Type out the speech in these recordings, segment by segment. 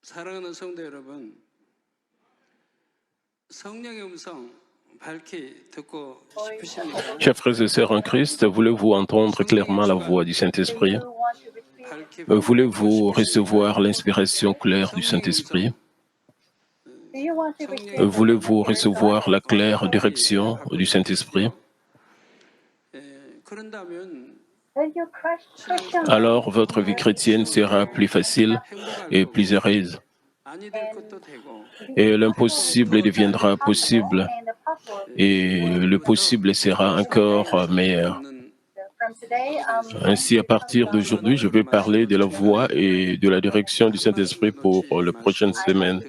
사랑하는 성도 여러분, 성령의 음성 밝히 듣고 싶으십니까? Chers frères et sœurs en Christ, voulez-vous entendre clairement la voix du Saint-Esprit? 밝히 듣고 Voulez-vous 싶으십니까? recevoir l'inspiration claire du 성령의 Saint-Esprit? 음성, 성령의 Voulez-vous 음성을 recevoir la claire 밝히 direction 받고 du Saint-Esprit? 싶으시죠? 그런다면 Alors 신앙생활 votre vie chrétienne sera plus facile 행복할 et 거고 plus heureuse, 아니 될 것도 되고 et l'impossible 더 deviendra 나아질 것도 possible, et le possible sera encore meilleur. Ainsi, à partir d'aujourd'hui, je vais parler de la voix et de la direction du Saint-Esprit pour les prochaines semaines.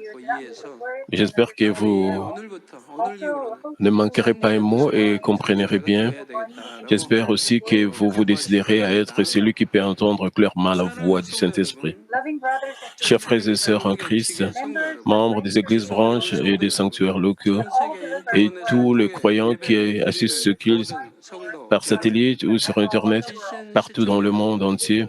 J'espère que vous 오늘 이후로 ne manquerez pas un mot et comprendrez 제대로 bien. 들어야 되겠다라고 J'espère aussi que vous vous déciderez à être celui qui peut entendre clairement la voix 사랑하는 du 성도 Saint-Esprit. 여러분, Chers frères et sœurs en Christ, membres des églises branches et des sanctuaires locaux, 전 세계 et 인터넷 tous les 성교회 croyants qui 예배를 assistent ce 드리는 qu'ils 모든 성도 par satellite ou sur Internet, GCN partout dans le monde 시청자 entier,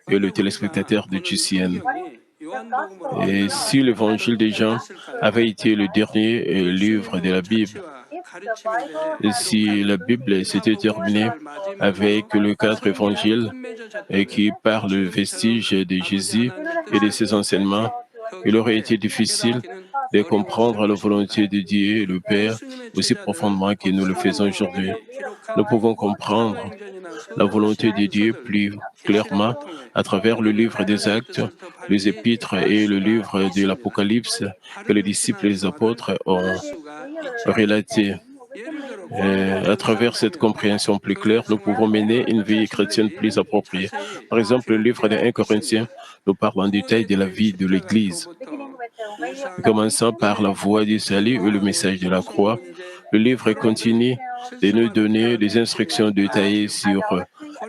et le 오늘 우리가 téléspectateur de 보는 GCN. 성경이 Et 요한복음으로부터 si l'évangile des 어떤 gens 책이었을까요? avait été le dernier livre de 예수님의 la Bible, 자취와 가르침에 대해 et si la Bible s'était 요한복음 terminée 10장 마지막으로 avec le quatre 성경이 évangiles et qui 끝맺어졌다면 parle le 지금처럼 vestige de 아버지 Jésus et de ses 하나님께서 enseignements, il aurait été 평생에 difficile 깨닫기는 de 어려웠을 comprendre la 것입니다. volonté de Dieu et le Père 예수님의 aussi 제자들 profondément que 곧 nous le faisons aujourd'hui. 사도행전이 Nous 기록한 pouvons comprendre 사도행전이나 la 서두 volonté de Dieu 신앙서들 plus clairement 계시록을 통해 à travers le livre des 하나님의 Actes, 뜻을 더 les 밝히 épîtres 알 et le 수가 livre de 있습니다. l'Apocalypse que les 바른 disciples et les 신앙생활을 apôtres 할 ont 수가 있지요. relaté. 예를 들어 고린도 À travers 전서를 cette 보면 compréhension plus claire, 교회 nous pouvons 생활을 mener une vie chrétienne 자신들이 plus appropriée. 자세히 Par exemple, le livre des 기록되어 1 있습니다. Corinthiens nous parle en détail de la 구원의 vie de l'Église, 십자가로부터 구상, commençant par la voie du salut et le 정죄, message de la croix. 성문제, Le livre 그런 continue de nous 실생활을 donner des 깨닫고 instructions détaillées sur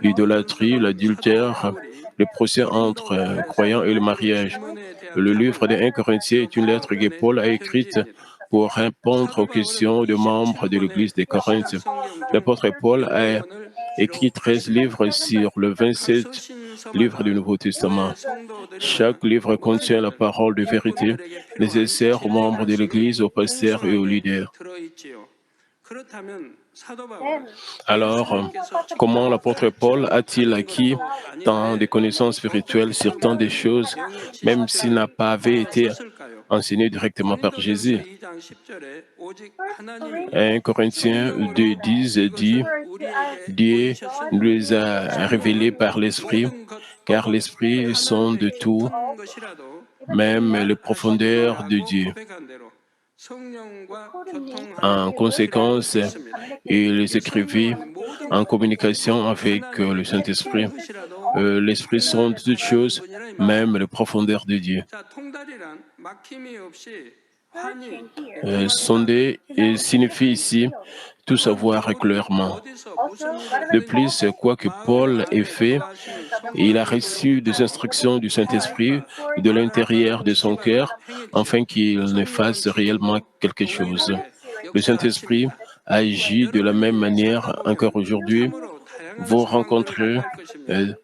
l'idolâtrie, 고린도전서는 사도 l'adultère, 바울이 le procès entre 고린도 교회 croyants et le 성도들의 mariage. 질문에 대한 Le livre des 답을 1 Corinthiens est une lettre que 기록하고 Paul a 보낸 écrite 편지입니다. pour répondre 사도 aux 바울은 questions des membres de 27권의 l'Église de Corinthe. 신약 성경 중 L'apôtre Paul a 6권을 écrit 13 기록했습니다. livres sur le 각 27 livres du 서신서마다 Nouveau 교회 Testament. 성도들이나 Chaque livre contient la 목회자들, parole de vérité 일꾼들에게 필요한 nécessaire aux 진리 membres de 말씀이 l'Église, aux pasteurs et aux 풍성하게 leaders. 들어있지요. 그렇다면 사도 바울은 Alors, 예수님께서 comment 직접 l'apôtre Paul a-t-il 가르치신 acquis 것도 tant de 아닌데 connaissances spirituelles 어떻게 sur tant de 성경의 choses, 명의 même s'il n'a 지식들을 pas avait été 썼을까요? enseigné directement par 고린도전서 Jésus? 2장 10절에 오직 하나님이 1 Corinthiens 성령으로 2:10 dit, 이것을 우리에게 Dieu nous 보이셨으니 les a révélés 성령은 par l'Esprit, 모든 것 car 또는 l'Esprit sonde de 하나님의 tout, 깊은 것이라도 même les profondeurs de 말하시리라고 Dieu. 고백한 대로 성령과 교통하는 En 것이라고 conséquence, 했습니다. il 이 écrivit 성령은 모든 en 것, communication 곧 avec le 하나님의 Saint-Esprit. 깊은 것이라도 L'Esprit sonde toutes 표현하는 choses, 분이라 이 même 말입니다. les profondeurs de Dieu. 자, 통달이란 막힘이 없이 환히 Sonder signifie ici tout savoir clairement. 어디서 무슨 일을 De 하든지 plus, quoi que 마음을 Paul ait 다하게 fait, 인도하시는 il a 성령으로부터 reçu des instructions du Saint-Esprit 말과 de l'intérieur de son 말씀을 cœur 행했지요. afin qu'il ne 성령은 fasse réellement 지금도 quelque chose. 동일하게 Le Saint-Esprit 역사하십니다. agit de la même 여러분들이 manière encore 살아보면 aujourd'hui. 참으로 다양한 Vous 상황들을 rencontrez 만날 것입니다.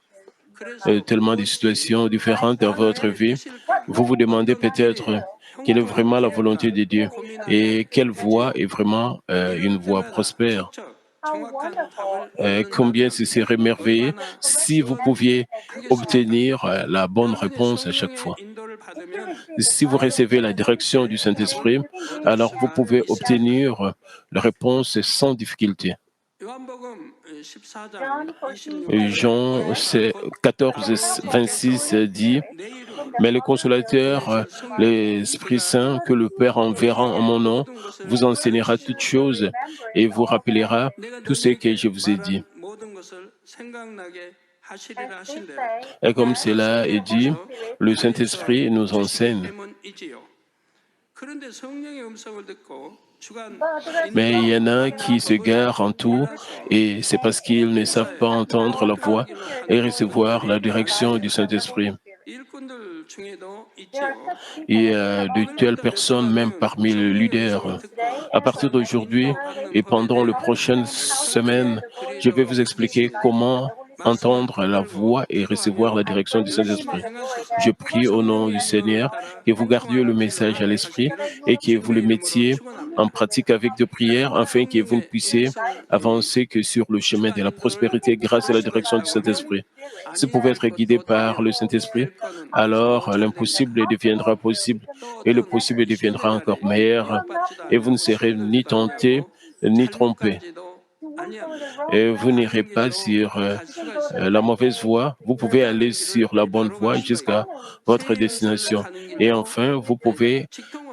tellement de 무엇이 situations différentes dans votre 하나님의 vie. 뜻일까? Vous vous demandez 어떤 길이 peut-être quelle est vraiment la volonté 형통할까? de Dieu 고민하게 et quelle voie 되지요. est vraiment une 이럴 voie 때마다 prospère. 직접 정확한 답을 얻는다면 Combien ce serait merveilleux 얼마나 si vous pouviez 수월하겠습니까? obtenir la bonne 여러분이 réponse à chaque 성령의 fois. 인도를 받으면 Si vous recevez la direction du Saint-Esprit, 얻을 alors vous 수가 pouvez 있습니다. obtenir la réponse sans difficulté. 요한복음 14장 26절에 Jean 곧 14, 26 dit, 내 이름으로 mais le consolateur, 보내실 성령으로 l'Esprit 그가 Saint que le Père enverra en 너희에게 mon nom, 모든 것을 vous enseignera toutes 가르치시고 choses et vous rappellera 내가 tout ce que je 너희에게 vous ai dit. 말한 모든 것을 생각나게 하시리라 하신 대로 Et comme cela est dit, 성령께서 le 알려주시기 Saint-Esprit nous enseigne. 때문이지요. 그런데 성령의 음성을 듣고 주간 Mais il y en a qui se garent en tout et c'est parce qu'ils ne savent pas entendre la voix et recevoir la direction du Saint-Esprit. 일꾼들 중에도 있지요. Il y a de telles 오늘부터 몇 personnes même 주간은 parmi les 성령의 음성을 leaders. 듣고 À partir d'aujourd'hui 인도받는 et 법에 pendant les 대해 prochaines 가르쳐 semaines, je vais vous 드리도록 expliquer 하겠습니다. comment entendre la voix et recevoir la direction du Saint-Esprit. Je prie au nom du Seigneur que vous gardiez le message à l'esprit et que vous le mettiez en pratique avec de prières afin que vous ne puissiez avancer que sur le chemin de la prospérité grâce à la direction du Saint-Esprit. Si vous pouvez être guidé par le Saint-Esprit, alors l'impossible deviendra possible et le possible deviendra encore meilleur et vous ne serez ni tenté ni trompé. Et vous n'irez pas sur la mauvaise voie, vous pouvez aller sur la bonne voie jusqu'à votre destination. Et enfin, vous pouvez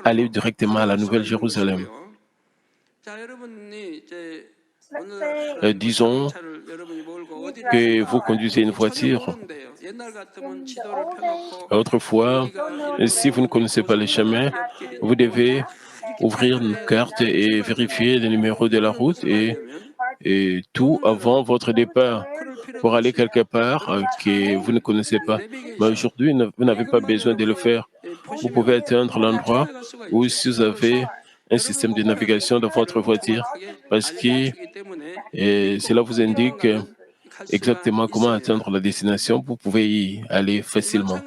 aller directement à la Nouvelle-Jérusalem. Disons que vous conduisez une voiture. Autrefois, si vous ne connaissez pas les chemins, vous devez ouvrir une carte et vérifier le numéro de la route et tout avant votre départ pour aller quelque part que vous ne connaissez pas. Mais aujourd'hui, vous n'avez pas besoin de le faire. Vous pouvez atteindre l'endroit où si vous avez un système de navigation dans votre voiture, parce que cela vous indique exactement comment atteindre la destination, vous pouvez y aller facilement.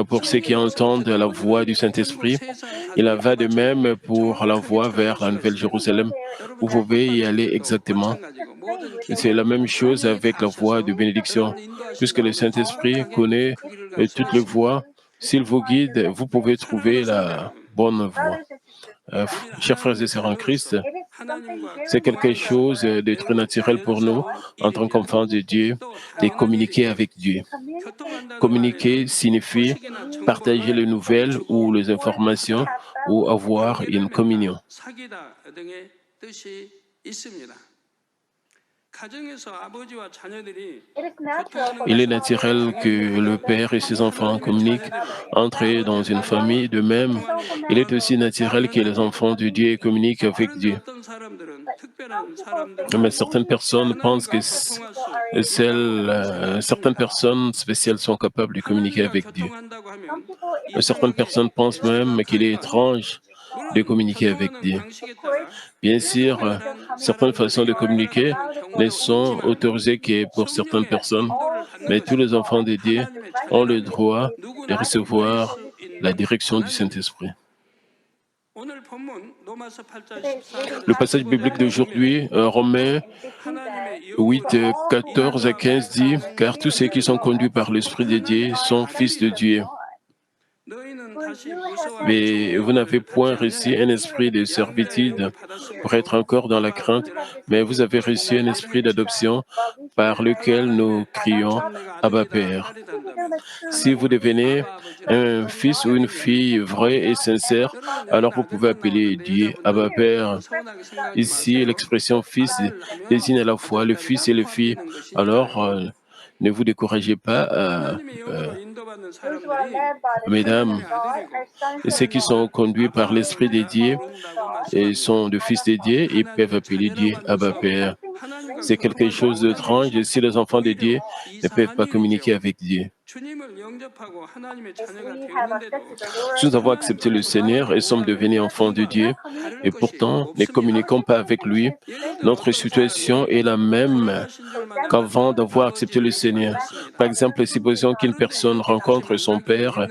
Pour ceux qui entendent la voix du Saint-Esprit, il en va de même pour la voie vers la Nouvelle-Jérusalem. Vous pouvez y aller exactement. C'est la même chose avec la voie de bénédiction. Puisque le Saint-Esprit connaît toutes les voies, s'il vous guide, vous pouvez trouver la bonne voie. Chers frères et sœurs en Christ, c'est quelque chose de très naturel pour nous, en tant qu'enfants de Dieu, de communiquer avec Dieu. Communiquer signifie partager les nouvelles ou les informations ou avoir une communion. Il est naturel que le père et ses enfants communiquent entre eux dans une famille. De même, il est aussi naturel que les enfants de Dieu communiquent avec Dieu. Mais certaines personnes pensent que certaines personnes spéciales sont capables de communiquer avec Dieu. Certaines personnes pensent même qu'il est étrange de communiquer avec Dieu. Bien sûr, certaines façons de communiquer ne sont autorisées que pour certaines personnes, mais tous les enfants de Dieu ont le droit de recevoir la direction du Saint-Esprit. Le passage biblique d'aujourd'hui, Romains 8, 14 à 15 dit « Car tous ceux qui sont conduits par l'Esprit de Dieu sont fils de Dieu. » Mais vous n'avez point reçu un esprit de servitude pour être encore dans la crainte, mais vous avez reçu un esprit d'adoption par lequel nous crions « Abba Père ». Si vous devenez un fils ou une fille vrai et sincère, alors vous pouvez appeler Dieu Abba Père. Ici, l'expression fils désigne à la fois le fils et les filles. Alors, ne vous découragez pas, mesdames, ceux qui sont conduits par l'Esprit de Dieu et sont de fils de Dieu, ils peuvent appeler Dieu Abba Père. C'est quelque chose d'étrange si les enfants de Dieu ne peuvent pas communiquer avec Dieu. Nous avons accepté le Seigneur et sommes devenus enfants de Dieu, et pourtant ne communiquons pas avec lui. Notre situation est la même qu'avant d'avoir accepté le Seigneur. Par exemple, supposons qu'une personne rencontre son père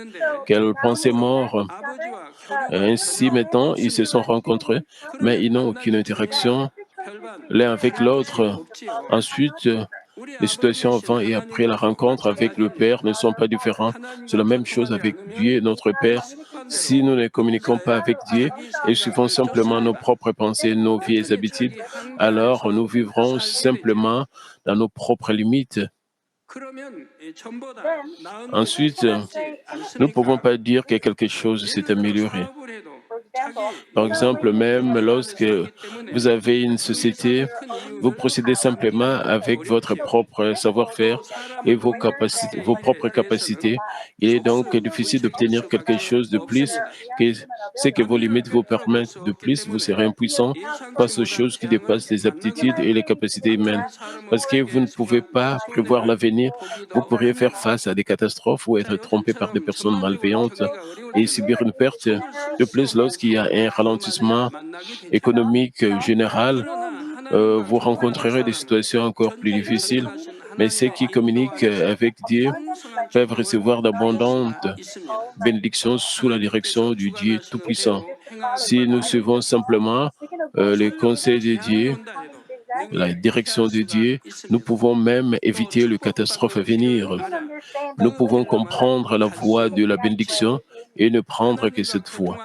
qu'elle pensait mort. Ainsi, maintenant, ils se sont rencontrés, mais ils n'ont aucune interaction l'un avec l'autre. Ensuite, les situations avant et après la rencontre avec le Père ne sont pas différentes. C'est la même chose avec Dieu, notre Père. Si nous ne communiquons pas avec Dieu et suivons simplement nos propres pensées, nos vieilles habitudes, alors nous vivrons simplement dans nos propres limites. Ensuite, nous ne pouvons pas dire que quelque chose s'est amélioré. Par exemple, même lorsque vous avez une société, vous procédez simplement avec votre propre savoir-faire et vos propres capacités. Il est donc difficile d'obtenir quelque chose de plus que ce que vos limites vous permettent. De plus, vous serez impuissant face aux choses qui dépassent les aptitudes et les capacités humaines. Parce que vous ne pouvez pas prévoir l'avenir, vous pourriez faire face à des catastrophes ou être trompé par des personnes malveillantes et subir une perte. De plus, lorsqu'il y a un ralentissement économique général, vous rencontrerez des situations encore plus difficiles, mais ceux qui communiquent avec Dieu peuvent recevoir d'abondantes bénédictions sous la direction du Dieu Tout-Puissant. Si nous suivons simplement les conseils de Dieu, la direction de Dieu, nous pouvons même éviter les catastrophes à venir. Nous pouvons comprendre la voie de la bénédiction et ne prendre que cette voie.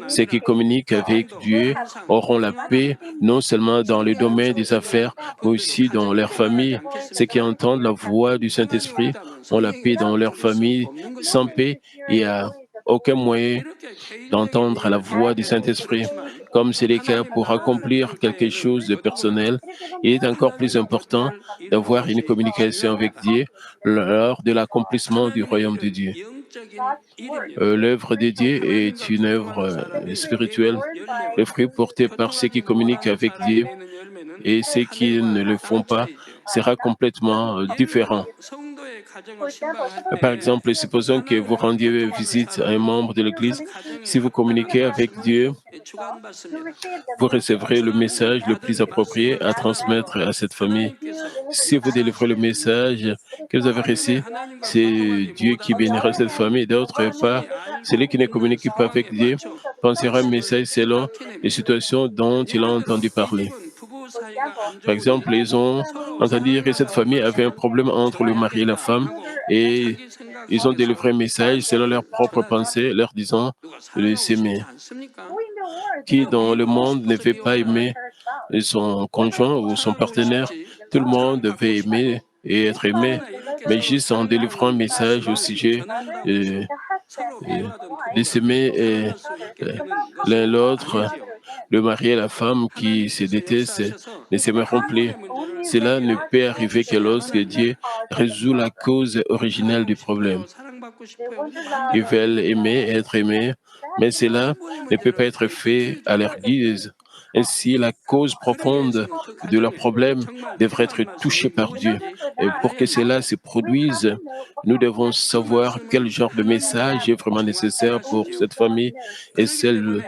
Ceux qui communiquent avec Dieu auront la paix non seulement dans le domaine des affaires, mais aussi dans leur famille. Ceux qui entendent la voix du Saint-Esprit ont la paix dans leur famille. Sans paix, il n'y a aucun moyen d'entendre la voix du Saint-Esprit. Comme c'est le cas pour accomplir quelque chose de personnel, il est encore plus important d'avoir une communication avec Dieu lors de l'accomplissement du royaume de Dieu. L'œuvre de Dieu est une œuvre spirituelle. Le fruit porté par ceux qui communiquent avec Dieu et ceux qui ne le font pas sera complètement différent. Par exemple, supposons que vous rendiez visite à un membre de l'Église. Si vous communiquez avec Dieu, vous recevrez le message le plus approprié à transmettre à cette famille. Si vous délivrez le message que vous avez reçu, c'est Dieu qui bénira cette famille. D'autre part, celui qui ne communique pas avec Dieu pensera un message selon les situations dont il a entendu parler. Par exemple, ils ont entendu dire que cette famille avait un problème entre le mari et la femme et ils ont délivré un message selon leurs propres pensées, leur disant de s'aimer. Qui dans le monde ne veut pas aimer son conjoint ou son partenaire? Tout le monde veut aimer et être aimé, mais juste en délivrant un message au sujet de s'aimer l'un l'autre, le mari et la femme qui se détestent ne s'aimeront plus. Cela ne peut arriver que lorsque Dieu résout la cause originelle du problème. Ils veulent aimer et être aimés, mais cela ne peut pas être fait à leur guise. Ainsi, la cause profonde de leur problème devrait être touchée par Dieu. Et pour que cela se produise, nous devons savoir quel genre de message est vraiment nécessaire pour cette famille et celle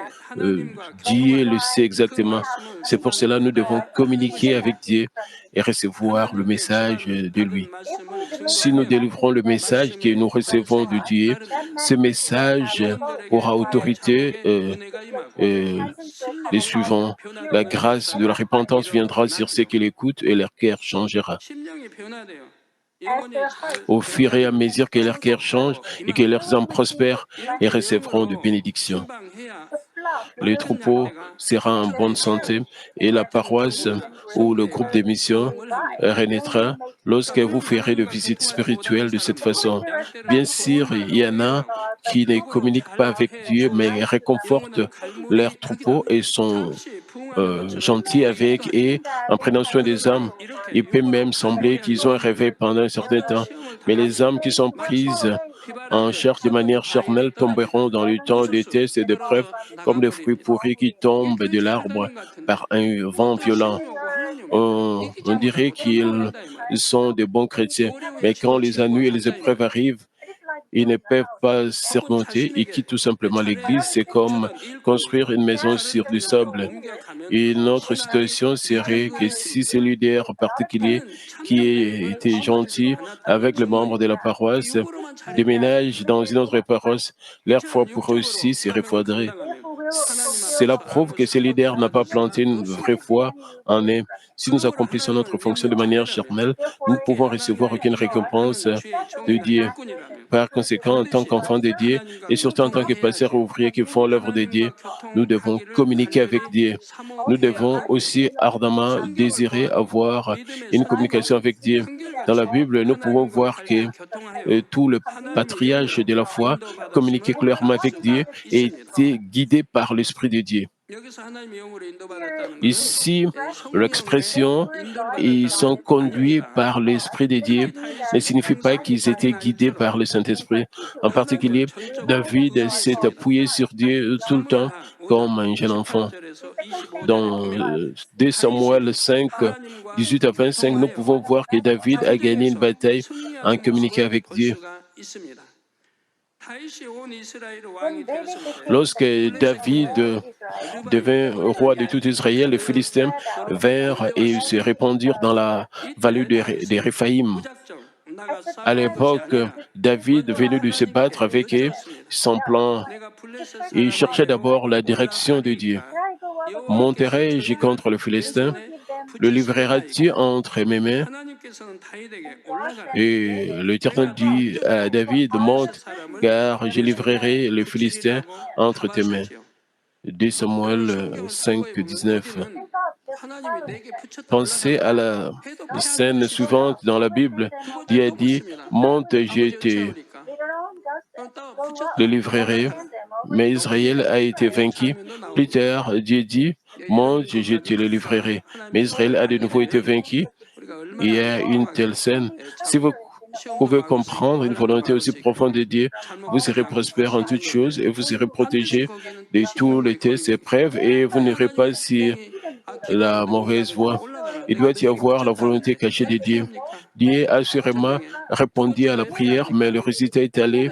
Dieu le sait exactement. C'est pour cela que nous devons communiquer avec Dieu et recevoir le message de lui. Si nous délivrons le message que nous recevons de Dieu, ce message aura autorité les suivants. La grâce de la repentance viendra sur ceux qui l'écoutent et leur cœur changera. Au fur et à mesure que leur cœur change et que leurs âmes prospèrent, ils recevront de bénédictions. Le troupeau sera en bonne santé et la paroisse ou le groupe d'émission renaîtra lorsque vous ferez de visites spirituelles de cette façon. Bien sûr, il y en a qui ne communiquent pas avec Dieu, mais réconfortent leur troupeau et sont gentils avec et en prenant soin des âmes. Il peut même sembler qu'ils ont un réveil pendant un certain temps, mais les âmes qui sont prises en chair de manière charnelle tomberont dans le temps de tests et d'épreuves comme des fruits pourris qui tombent de l'arbre par un vent violent. On dirait qu'ils sont de bons chrétiens, mais quand les ennuis et les épreuves arrivent, ils ne peuvent pas surmonter et quittent tout simplement l'Église. C'est comme construire une maison sur du sable. Et une autre situation serait que si ce leader particulier qui était gentil avec le membre de la paroisse déménage dans une autre paroisse, leur foi pourrait aussi se refroidir. Cela prouve que ce leader n'a pas planté une vraie foi en eux. Si nous accomplissons notre fonction de manière charnelle, nous ne pouvons recevoir aucune récompense de Dieu. Par conséquent, en tant qu'enfants de Dieu, et surtout en tant que pasteurs et ouvriers qui font l'œuvre de Dieu, nous devons communiquer avec Dieu. Nous devons aussi ardemment désirer avoir une communication avec Dieu. Dans la Bible, nous pouvons voir que tout le patriarche de la foi communiquait clairement avec Dieu et était guidé par l'Esprit de Dieu. Ici, l'expression « ils sont conduits par l'Esprit de Dieu » ne signifie pas qu'ils étaient guidés par le Saint-Esprit. En particulier, David s'est appuyé sur Dieu tout le temps comme un jeune enfant. Dans 2 Samuel 5, 18 à 25, nous pouvons voir que David a gagné une bataille en communiquant avec Dieu. Lorsque David devint roi de tout Israël, les Philistins vinrent et se répandirent dans la vallée des Réphaïm. À l'époque, David venait de se battre avec eux sans plan. Il cherchait d'abord la direction de Dieu. Monterai-je contre le Philistin? Le livreras-tu entre mes mains? Et l'Éternel dit à David, monte, car je livrerai le Philistin entre tes mains. 2 Samuel 5, 19. Pensez à la scène suivante dans la Bible. Dieu a dit, monte, je te le livrerai. Mais Israël a été vaincu. Plus tard, Dieu dit, monte, je te le livrerai. Mais Israël a de nouveau été vaincu. Il y a une telle scène. Si vous pouvez comprendre une volonté aussi profonde de Dieu, vous serez prospère en toutes choses et vous serez protégé de tous les tests et épreuves et vous n'irez pas sur la mauvaise voie. Il doit y avoir la volonté cachée de Dieu. Dieu a assurément répondu à la prière, mais le résultat est allé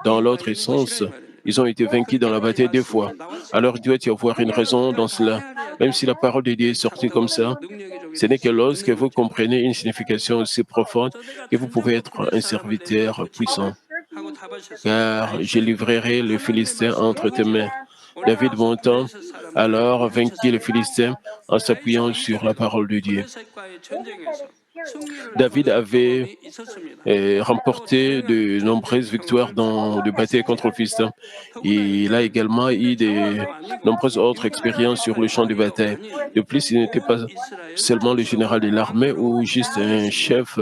dans l'autre sens. Ils ont été vaincus dans la bataille 2 fois. Alors il doit y avoir une raison dans cela. Même si la parole de Dieu est sortie comme ça, ce n'est que lorsque vous comprenez une signification aussi profonde que vous pouvez être un serviteur puissant. Car je livrerai le Philistin entre tes mains. David montant, alors vainquit le Philistin en s'appuyant sur la parole de Dieu. David avait remporté de nombreuses victoires dans des batailles contre le Philistin. Il a également eu de nombreuses autres expériences sur le champ de bataille. De plus, il n'était pas seulement le général de l'armée ou juste un chef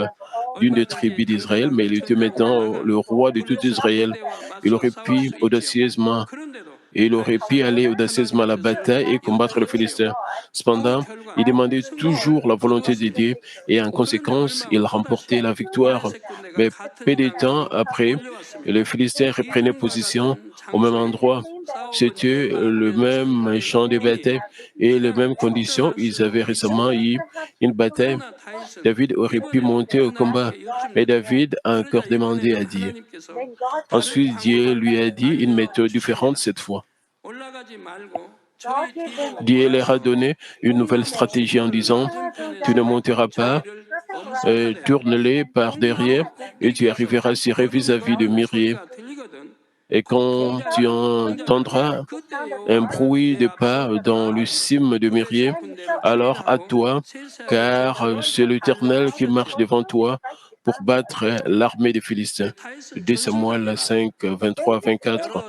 d'une des tribus d'Israël, mais il était maintenant le roi de tout Israël. Il aurait pu audacieusement aller audacieusement à la bataille et combattre le Philistin. Cependant, il demandait toujours la volonté de Dieu et en conséquence, il remportait la victoire. Mais peu de temps après, les Philistins reprenaient position au même endroit. C'était le même champ de bataille et les mêmes conditions. Ils avaient récemment eu une bataille. David aurait pu monter au combat, mais David a encore demandé à Dieu. Ensuite, Dieu lui a dit une méthode différente cette fois. Dieu leur a donné une nouvelle stratégie en disant, tu ne monteras pas, tourne-les par derrière et tu arriveras serré vis-à-vis de Myrié. Et quand tu entendras un bruit de pas dans le cime de Myrié, alors à toi, car c'est l'Éternel qui marche devant toi pour battre l'armée des Philistins. 2 Samuel 5, 23-24.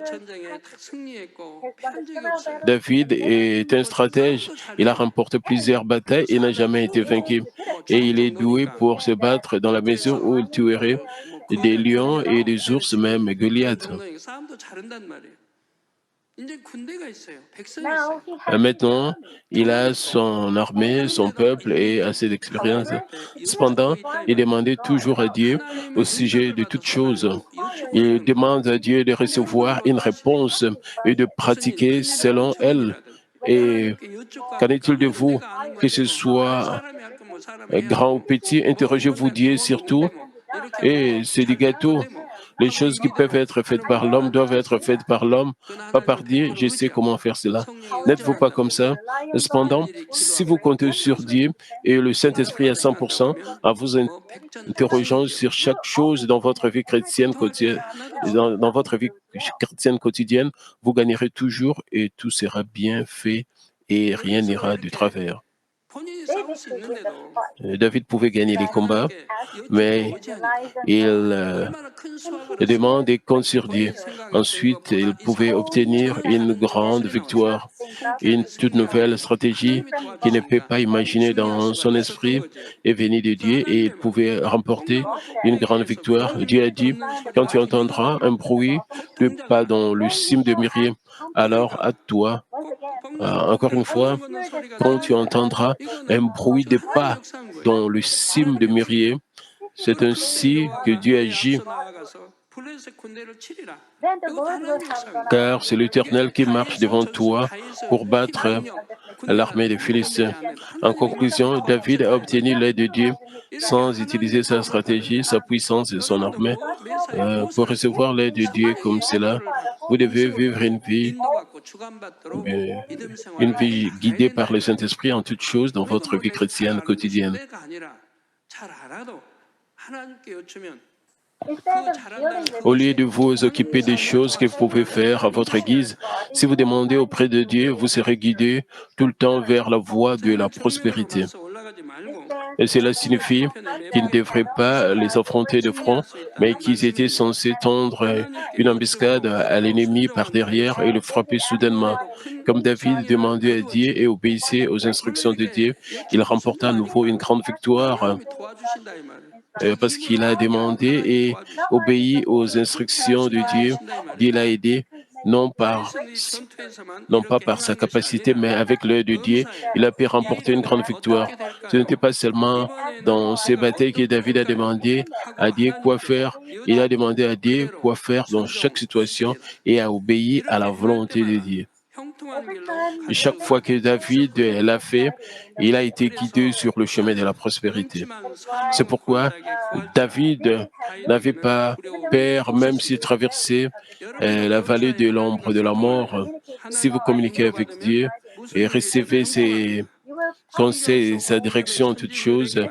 David est un stratège. Il a remporté plusieurs batailles et n'a jamais été vaincu. Et il est doué pour se battre dans la maison où il tuerait des lions et des ours, même Goliath. Maintenant, il a son armée, son peuple et assez d'expérience. Cependant, il demandait toujours à Dieu au sujet de toutes choses. Il demande à Dieu de recevoir une réponse et de pratiquer selon elle. Et qu'en est-il de vous, que ce soit grand ou petit, interrogez-vous Dieu surtout. Et c'est des gâteaux. Les choses qui peuvent être faites par l'homme doivent être faites par l'homme, pas par Dieu. Je sais comment faire cela. N'êtes-vous pas comme ça? Cependant, si vous comptez sur Dieu et le Saint-Esprit à 100%, en vous interrogeant sur chaque chose dans votre vie chrétienne quotidienne, vous gagnerez toujours et tout sera bien fait et rien n'ira de travers. David pouvait gagner les combats, mais il demande et compte sur Dieu. Ensuite, il pouvait obtenir une grande victoire, une toute nouvelle stratégie qu'il ne peut pas imaginer dans son esprit est venue de Dieu et il pouvait remporter une grande victoire. Dieu a dit, quand tu entendras un bruit de pas dans le cime de Myrié, alors à toi. Encore une fois, quand tu entendras un bruit de pas dans le cime de Myrié, c'est ainsi que Dieu agit. car c'est l'Éternel qui marche devant toi pour battre l'armée des Philistins. En conclusion, David a obtenu l'aide de Dieu sans utiliser sa stratégie, sa puissance et son armée. Pour recevoir l'aide de Dieu comme cela, vous devez vivre une vie guidée par le Saint-Esprit en toutes choses dans votre vie chrétienne quotidienne. Au lieu de vous occuper des choses que vous pouvez faire à votre guise, si vous demandez auprès de Dieu, vous serez guidé tout le temps vers la voie de la prospérité. Et cela signifie qu'ils ne devraient pas les affronter de front, mais qu'ils étaient censés tendre une embuscade à l'ennemi par derrière et le frapper soudainement. Comme David demandait à Dieu et obéissait aux instructions de Dieu, il remporta à nouveau une grande victoire parce qu'il a demandé et obéi aux instructions de Dieu. Dieu l'a aidé, non pas par sa capacité, mais avec l'aide de Dieu, il a pu remporter une grande victoire. Ce n'était pas seulement dans ces batailles que David a demandé à Dieu quoi faire, il a demandé à Dieu quoi faire dans chaque situation et a obéi à la volonté de Dieu. Et chaque fois que David l'a fait, il a été guidé sur le chemin de la prospérité. C'est pourquoi David n'avait pas peur, même s'il traversait la vallée de l'ombre de la mort. Si vous communiquez avec Dieu et recevez ses conseils et sa direction en toutes choses,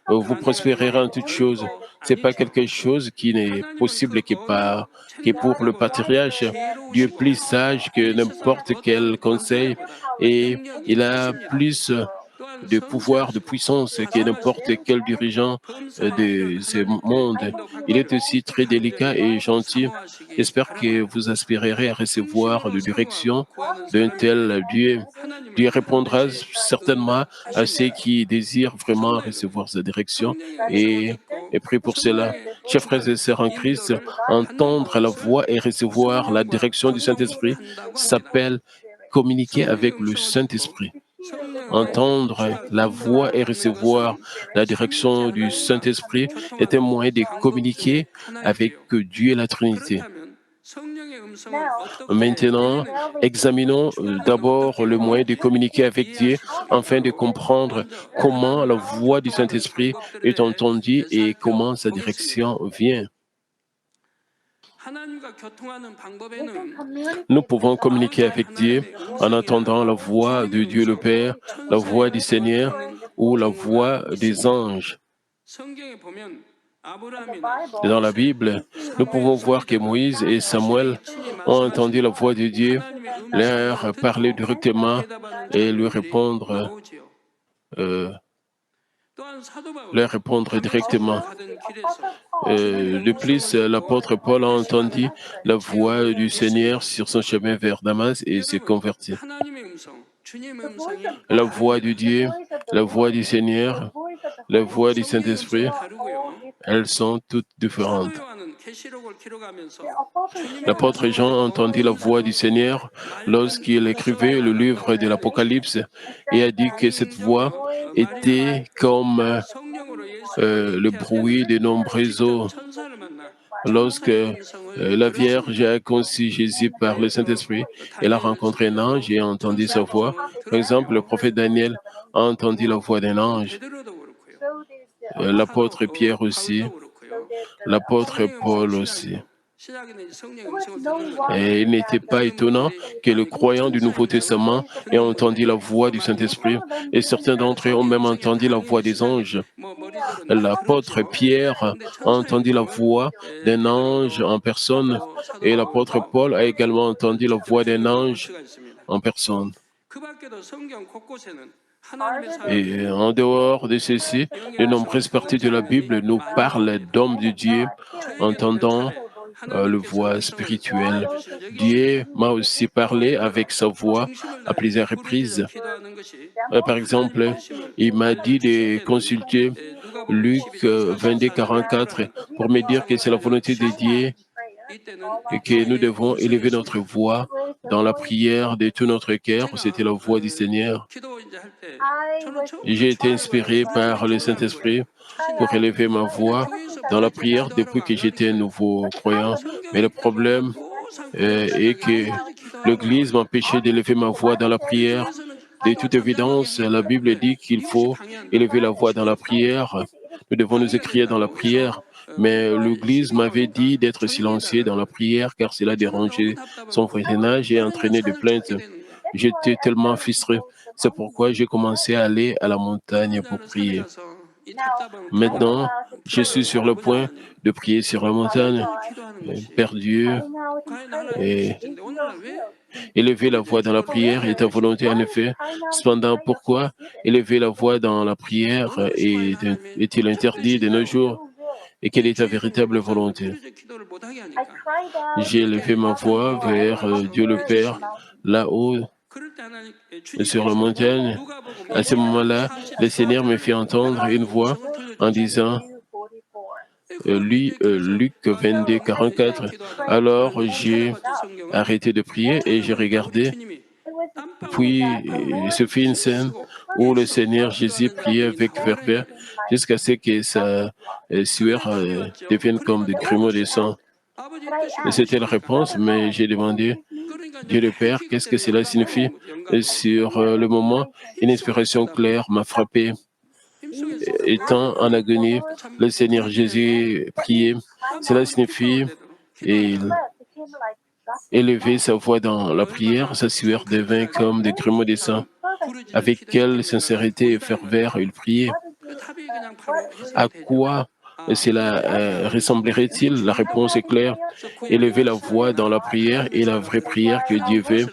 vous prospérerez en toutes choses. Ce n'est pas quelque chose qui n'est possible et qui est pour le patriarche. Dieu est plus sage que n'importe quel conseil et il a plus de pouvoir, de puissance que n'importe quel dirigeant de ce monde. Il est aussi très délicat et gentil. J'espère que vous aspirerez à recevoir de direction d'un tel Dieu. Dieu répondra certainement à ceux qui désirent vraiment recevoir sa direction et prie pour cela. Chers frères et sœurs en Christ, entendre la voix et recevoir la direction du Saint-Esprit s'appelle communiquer avec le Saint-Esprit. Entendre la voix et recevoir la direction du Saint-Esprit est un moyen de communiquer avec Dieu et la Trinité. Maintenant, examinons d'abord le moyen de communiquer avec Dieu afin de comprendre comment la voix du Saint-Esprit est entendue et comment sa direction vient. Nous pouvons communiquer avec Dieu en entendant la voix de Dieu le Père, la voix du Seigneur ou la voix des anges. Dans la Bible, nous pouvons voir que Moïse et Samuel ont entendu la voix de Dieu, leur parler directement et lui répondre directement. De plus, l'apôtre Paul a entendu la voix du Seigneur sur son chemin vers Damas et s'est converti. La voix de Dieu, la voix du Seigneur, la voix du Saint-Esprit, elles sont toutes différentes. L'apôtre Jean entendit la voix du Seigneur lorsqu'il écrivait le livre de l'Apocalypse et a dit que cette voix était comme le bruit de nombreuses eaux. Lorsque la Vierge a conçu Jésus par le Saint-Esprit, elle a rencontré un ange et a entendu sa voix. Par exemple, le prophète Daniel a entendu la voix d'un ange. L'apôtre Pierre aussi, l'apôtre Paul aussi. Et il n'était pas étonnant que le croyant du Nouveau Testament ait entendu la voix du Saint-Esprit et certains d'entre eux ont même entendu la voix des anges. L'apôtre Pierre a entendu la voix d'un ange en personne et l'apôtre Paul a également entendu la voix d'un ange en personne. Et en dehors de ceci, de nombreuses parties de la Bible nous parlent d'hommes de Dieu entendant le voix spirituelle. Dieu m'a aussi parlé avec sa voix à plusieurs reprises. Par exemple, il m'a dit de consulter Luc 22, 44 pour me dire que c'est la volonté de Dieu et que nous devons élever notre voix dans la prière de tout notre cœur. C'était la voix du Seigneur. J'ai été inspiré par le Saint-Esprit pour élever ma voix dans la prière depuis que j'étais un nouveau croyant. Mais le problème est que l'Église m'empêchait d'élever ma voix dans la prière. De toute évidence, la Bible dit qu'il faut élever la voix dans la prière. Nous devons nous écrire dans la prière. Mais l'Église m'avait dit d'être silencieux dans la prière car cela dérangeait son voisinage et entraînait des plaintes. J'étais tellement frustré. C'est pourquoi j'ai commencé à aller à la montagne pour prier. Maintenant, je suis sur le point de prier sur la montagne. Père Dieu, et élever la voix dans la prière est ta volonté en effet. Cependant, pourquoi élever la voix dans la prière est-il interdit de nos jours? Et quelle est ta véritable volonté? J'ai élevé ma voix vers Dieu le Père, là-haut, sur la montagne. À ce moment-là, le Seigneur me fait entendre une voix en disant, Luc 22, 44. Alors j'ai arrêté de prier et j'ai regardé. Puis se fait une scène où le Seigneur Jésus priait avec ferveur jusqu'à ce que sa sueur devienne comme des grumeaux de sang. Et c'était la réponse, mais j'ai demandé, Dieu le Père, qu'est-ce que cela signifie? Et sur le moment, une inspiration claire m'a frappé. Étant en agonie, le Seigneur Jésus priait. Cela signifie élever sa voix dans la prière, sa sueur devint comme des grumeaux de sang. Avec quelle sincérité et ferveur il priait. À quoi cela ressemblerait-il? La réponse est claire. Élever la voix dans la prière est la vraie prière que Dieu veut.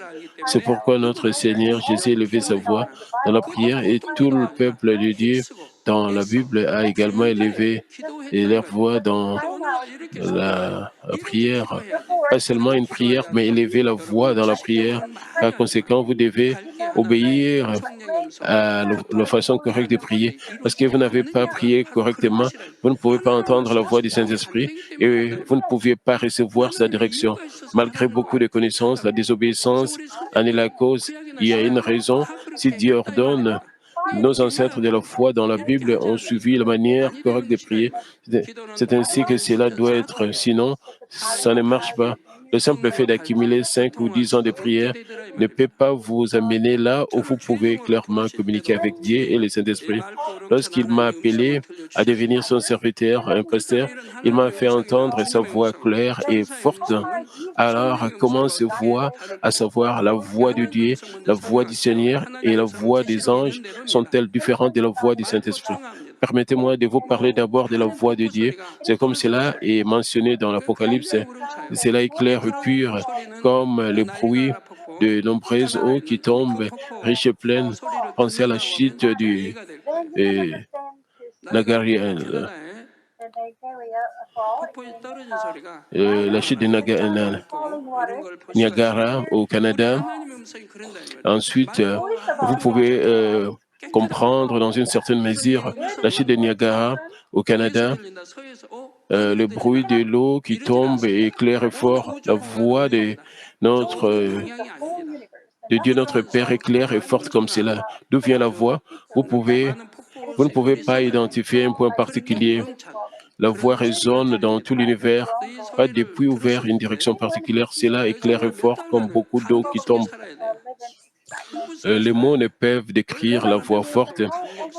C'est pourquoi notre Seigneur Jésus élevait sa voix dans la prière et tout le peuple de Dieu dans la Bible a également élevé leur voix dans la prière. Pas seulement une prière, mais élever la voix dans la prière. Par conséquent, vous devez obéir à la façon correcte de prier. Parce que vous n'avez pas prié correctement, vous ne pouvez pas entendre la voix du Saint-Esprit et vous ne pouviez pas recevoir sa direction. Malgré beaucoup de connaissances, la désobéissance en est la cause. Il y a une raison. Si Dieu ordonne, nos ancêtres de la foi dans la Bible ont suivi la manière correcte de prier. C'est ainsi que cela doit être. Sinon, ça ne marche pas. Le simple fait d'accumuler 5 ou 10 ans de prière ne peut pas vous amener là où vous pouvez clairement communiquer avec Dieu et le Saint-Esprit. Lorsqu'il m'a appelé à devenir son serviteur, un pasteur, il m'a fait entendre sa voix claire et forte. Alors, comment se voit, à savoir la voix de Dieu, la voix du Seigneur et la voix des anges sont-elles différentes de la voix du Saint-Esprit? Permettez-moi de vous parler d'abord de la voix de Dieu. C'est comme cela est mentionné dans l'Apocalypse. Cela est clair et pur, comme le bruit de nombreuses eaux qui tombent, riches et pleines. Pensez à la chute du Niagara, la chute de Niagara au Canada. Ensuite, vous pouvez comprendre dans une certaine mesure la chute de Niagara au Canada. Le bruit de l'eau qui tombe est clair et fort. La voix de Dieu notre Père est claire et forte comme cela. D'où vient la voix? Vous ne pouvez pas identifier un point particulier. La voix résonne dans tout l'univers, pas des puits ouverts, une direction particulière. Cela est clair et fort comme beaucoup d'eau qui tombe. Les mots ne peuvent décrire la voix forte.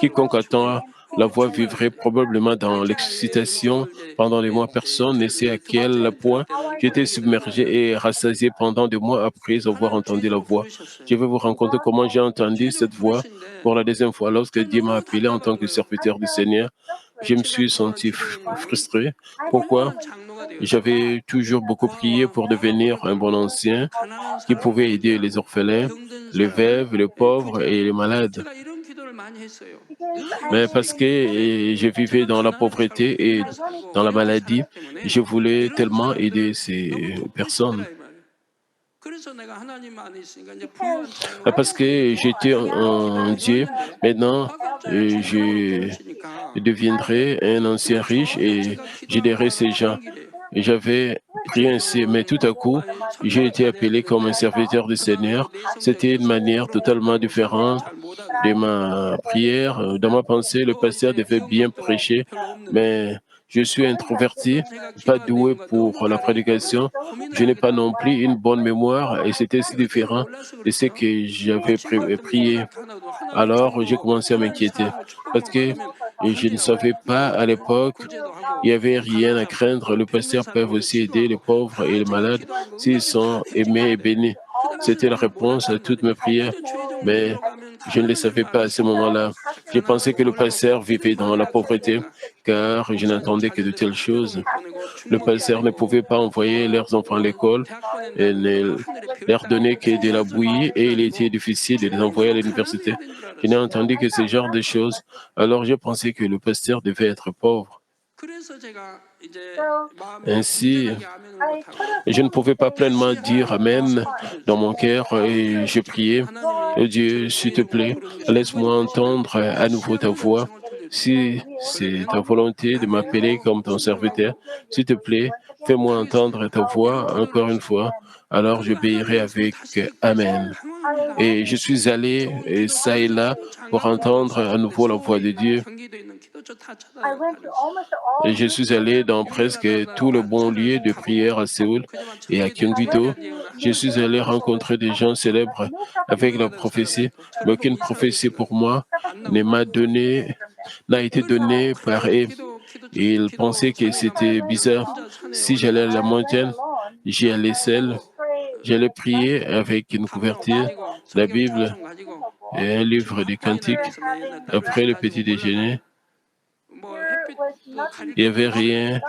Quiconque attend la voix vivrait probablement dans l'excitation pendant des mois. Personne ne sait à quel point j'étais submergé et rassasié pendant des mois après avoir entendu la voix. Je vais vous raconter comment j'ai entendu cette voix pour la deuxième fois. Lorsque Dieu m'a appelé en tant que serviteur du Seigneur, je me suis senti frustré. Pourquoi? J'avais toujours beaucoup prié pour devenir un bon ancien qui pouvait aider les orphelins, les veuves, les pauvres et les malades. Mais parce que je vivais dans la pauvreté et dans la maladie, je voulais tellement aider ces personnes. Parce que j'étais en Dieu, maintenant je deviendrai un ancien riche et j'aiderai ces gens. J'avais prié ainsi, mais tout à coup, j'ai été appelé comme un serviteur du Seigneur. C'était une manière totalement différente de ma prière. Dans ma pensée, le pasteur devait bien prêcher, mais je suis introverti, pas doué pour la prédication. Je n'ai pas non plus une bonne mémoire et c'était si différent de ce que j'avais prié. Alors, j'ai commencé à m'inquiéter parce que je ne savais pas à l'époque, il n'y avait rien à craindre. Le pasteur peut aussi aider les pauvres et les malades s'ils sont aimés et bénis. C'était la réponse à toutes mes prières, mais je ne le savais pas à ce moment-là. J'ai pensé que le pasteur vivait dans la pauvreté, car je n'entendais que de telles choses. Le pasteur ne pouvait pas envoyer leurs enfants à l'école et ne leur donner que de la bouillie et il était difficile de les envoyer à l'université. Je n'ai entendu que ce genre de choses. Alors j'ai pensé que le pasteur devait être pauvre. Ainsi, je ne pouvais pas pleinement dire Amen dans mon cœur et je priais, Dieu, s'il te plaît, laisse-moi entendre à nouveau ta voix. Si c'est ta volonté de m'appeler comme ton serviteur, s'il te plaît, fais-moi entendre ta voix encore une fois. Alors j'obéirai avec Amen. Et je suis allé ça et là pour entendre à nouveau la voix de Dieu. Et je suis allé dans presque tous les bons lieux de prière à Séoul et à Gyeonggi-do. Je suis allé rencontrer des gens célèbres avec la prophétie, mais aucune prophétie pour moi n'a été donnée par eux. Et ils pensaient que c'était bizarre. Si j'allais à la montagne, j'y allais seul. J'allais prier avec une couverture, la Bible et un livre de cantiques. Après le petit déjeuner, il n'y avait rien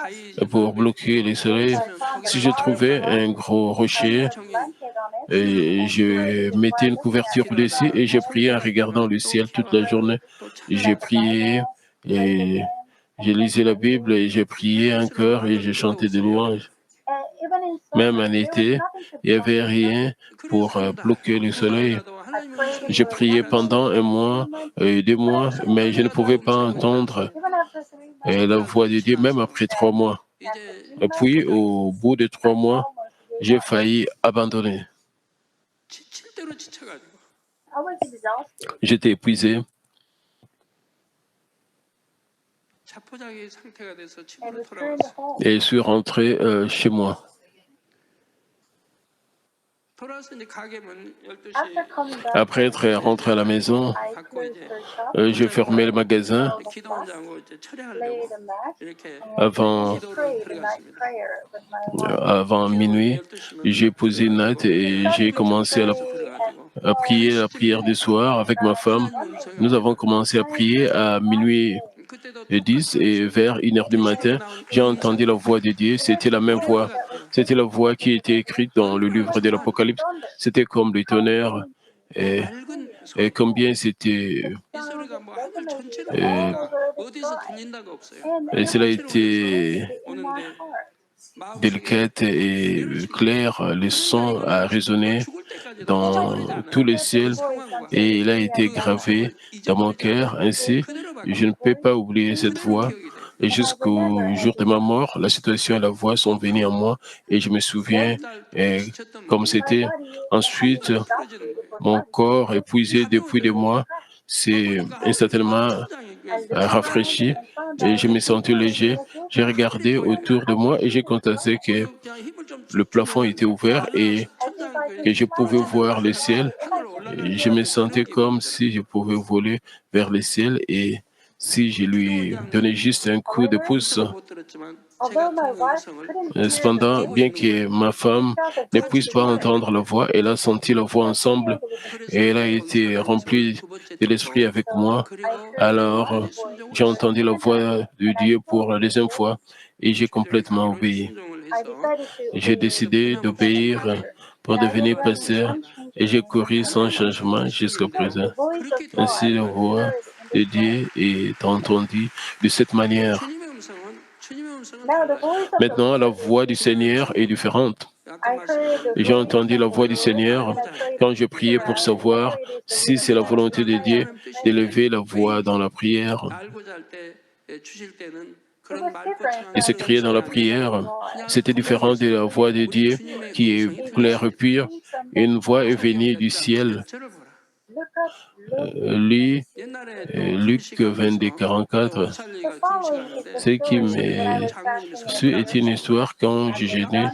pour bloquer le soleil. Si je trouvais un gros rocher, je mettais une couverture dessus et je priais en regardant le ciel toute la journée. J'ai prié et je lisais la Bible et j'ai prié encore et je chantais des louanges. Même en été, il n'y avait rien pour bloquer le soleil. J'ai prié pendant un mois, 2 mois, mais je ne pouvais pas entendre la voix de Dieu, même après 3 mois. Et puis, au bout de 3 mois, j'ai failli abandonner. J'étais épuisé. Et je suis rentré chez moi. Après être rentré à la maison, j'ai fermé le magasin avant minuit. J'ai posé une natte et j'ai commencé à prier la prière du soir avec ma femme. Nous avons commencé à prier à minuit 10 et vers 1 heure du matin, j'ai entendu la voix de Dieu. C'était la même voix. C'était la voix qui était écrite dans le livre de l'Apocalypse. C'était comme le tonnerre. Et, et combien c'était... Et cela a été délicate et clair. Le son a résonné dans tous les ciels et il a été gravé dans mon cœur. Ainsi, je ne peux pas oublier cette voix. Et jusqu'au jour de ma mort, la situation et la voix sont venues en moi et je me souviens comme c'était. Ensuite, mon corps épuisé depuis des mois s'est instantanément rafraîchi et je me sentais léger. J'ai regardé autour de moi et j'ai constaté que le plafond était ouvert et que je pouvais voir le ciel. Et je me sentais comme si je pouvais voler vers le ciel et si je lui donnais juste un coup de pouce. Cependant, bien que ma femme ne puisse pas entendre la voix, elle a senti la voix ensemble et elle a été remplie de l'esprit avec moi. Alors, j'ai entendu la voix de Dieu pour la deuxième fois et j'ai complètement obéi. J'ai décidé d'obéir pour devenir pasteur et j'ai couru sans changement jusqu'à présent. Ainsi, la voix de Dieu est entendue de cette manière. Maintenant, la voix du Seigneur est différente. J'ai entendu la voix du Seigneur quand je priais pour savoir si c'est la volonté de Dieu d'élever la voix dans la prière. et se criait dans la prière. C'était différent de la voix de Dieu qui est claire et pure. Une voix est venue du ciel. Lis Luc 22, 44. Ce qui me suit est une histoire quand j'étais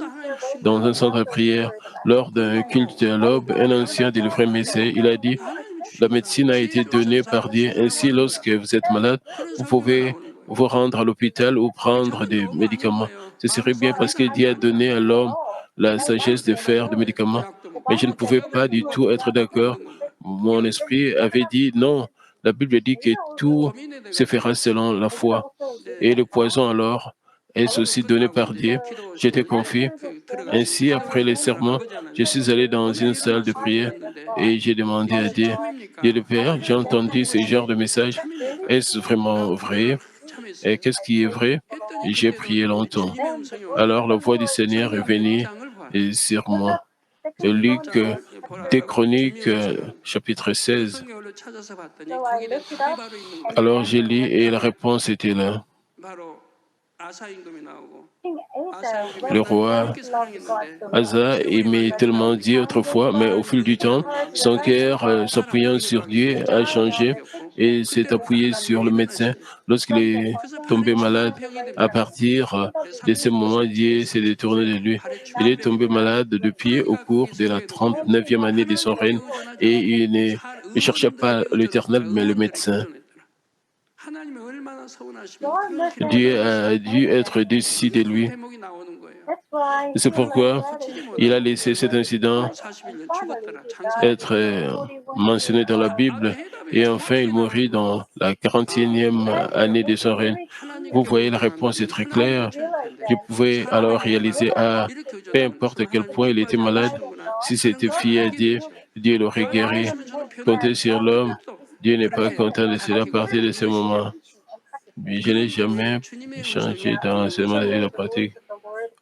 dans un centre de prière. Lors d'un culte à l'aube, un ancien délivré message, il a dit, la médecine a été donnée par Dieu. Ainsi, lorsque vous êtes malade, vous pouvez vous rendre à l'hôpital ou prendre des médicaments. Ce serait bien parce que Dieu a donné à l'homme la sagesse de faire des médicaments. Mais je ne pouvais pas du tout être d'accord. Mon esprit avait dit non. La Bible dit que tout se fera selon la foi. Et le poison alors est aussi donné par Dieu. J'étais confus. Ainsi, après les sermons, je suis allé dans une salle de prière et j'ai demandé à Dieu, Dieu le Père, j'ai entendu ce genre de message. Est-ce vraiment vrai? Et qu'est-ce qui est vrai? Et j'ai prié longtemps. Alors la voix du Seigneur est venue sur moi. Luc, des Chroniques, chapitre 16. Alors j'ai lu et la réponse était là. Le roi Asa aimait tellement Dieu autrefois, mais au fil du temps, son cœur, s'appuyant sur Dieu, a changé et s'est appuyé sur le médecin. Lorsqu'il est tombé malade, à partir de ce moment, Dieu s'est détourné de lui. Il est tombé malade depuis au cours de la 39e année de son règne et il ne cherchait pas l'Éternel, mais le médecin. Dieu a dû être déçu de lui. C'est pourquoi il a laissé cet incident être mentionné dans la Bible et enfin il mourut dans la 41e année de son règne. Vous voyez, la réponse est très claire. Je pouvais alors réaliser, peu importe à quel point il était malade, si c'était fié à Dieu, Dieu l'aurait guéri. Compter sur l'homme, Dieu n'est pas content de cela à partir de ce moment. Je n'ai jamais changé dans l'enseignement et la pratique.